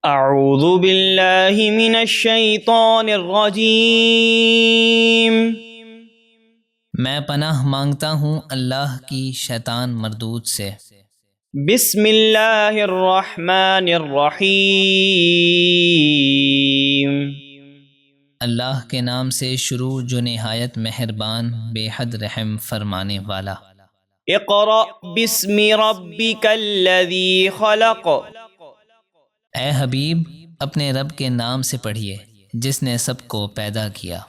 اعوذ باللہ من الشیطان الرجیم۔ میں پناہ مانگتا ہوں اللہ کی شیطان مردود سے۔ بسم اللہ الرحمن الرحیم۔ اللہ کے نام سے شروع جو نہایت مہربان بے حد رحم فرمانے والا۔ اقرأ بسم ربک الذی خلق۔ اے حبیب اپنے رب کے نام سے پڑھیے جس نے سب کو پیدا کیا۔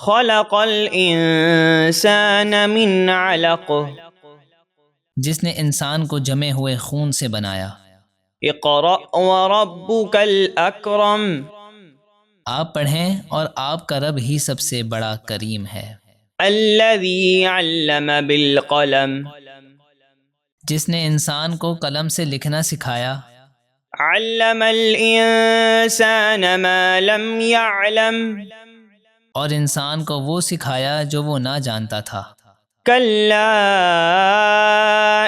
خلق الانسان من علق۔ جس نے انسان کو جمے ہوئے خون سے بنایا۔ اقرأ وربک الاکرم۔ آپ پڑھیں اور آپ کا رب ہی سب سے بڑا کریم ہے۔ الذی علم بالقلم۔ جس نے انسان کو قلم سے لکھنا سکھایا۔ علم الانسان ما لم يعلم۔ اور انسان کو وہ سکھایا جو وہ نہ جانتا تھا۔ کلا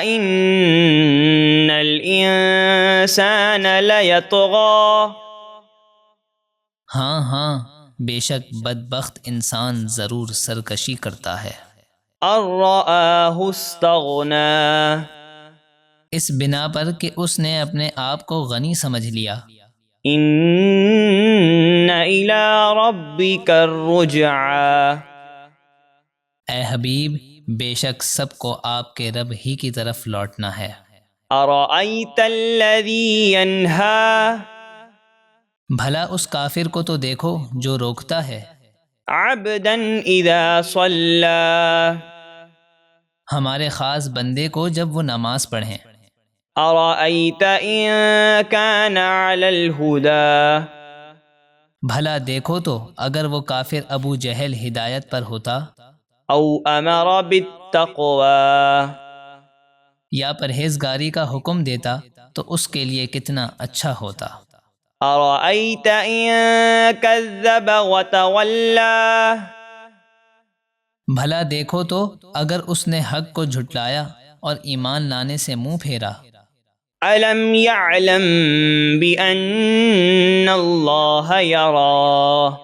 ان الانسان لیطغی۔ ہاں بے شک بدبخت انسان ضرور سرکشی کرتا ہے۔ ان رآہ استغنی۔ اس بنا پر کہ اس نے اپنے آپ کو غنی سمجھ لیا۔ ان الی ربک الرجعی۔ اے حبیب بے شک سب کو آپ کے رب ہی کی طرف لوٹنا ہے۔ ارأیت الذی ینہی۔ بھلا اس کافر کو تو دیکھو جو روکتا ہے۔ عبدا اذا صلی۔ ہمارے خاص بندے کو جب وہ نماز پڑھیں۔ ارأیت ان کان علی الہدی۔ بھلا دیکھو تو اگر وہ کافر ابو جہل ہدایت پر ہوتا۔ او امر بالتقوی۔ یا پرہیزگاری کا حکم دیتا تو اس کے لیے کتنا اچھا ہوتا۔ ارأیت ان کذب وتولی۔ بھلا دیکھو تو اگر اس نے حق کو جھٹلایا اور ایمان لانے سے منہ پھیرا۔ الم یعلم بان اللہ یری۔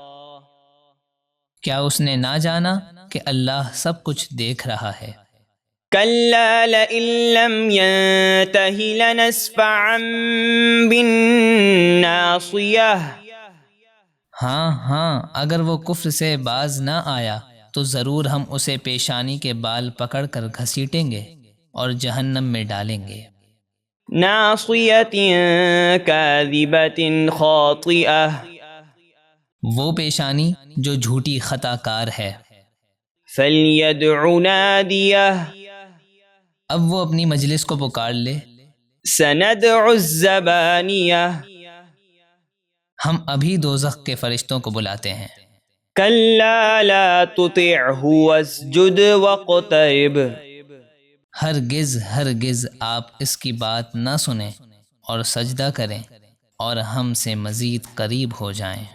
کیا اس نے نہ جانا کہ اللہ سب کچھ دیکھ رہا ہے۔ کلا لئن لم ینتہ لنسفعا بالناصیہ۔ ہاں اگر وہ کفر سے باز نہ آیا تو ضرور ہم اسے پیشانی کے بال پکڑ کر گھسیٹیں گے اور جہنم میں ڈالیں گے۔ ناصیۃ کاذبۃ خاطئہ۔ وہ پیشانی جو جھوٹی خطا کار ہے۔ فلیدع نادیہ۔ اب وہ اپنی مجلس کو پکار لے۔ سندع الزبانیہ۔ ہم ابھی دوزخ کے فرشتوں کو بلاتے ہیں۔ کلا لا تطعہ واسجد واقترب۔ ہرگز آپ اس کی بات نہ سنیں اور سجدہ کریں اور ہم سے مزید قریب ہو جائیں۔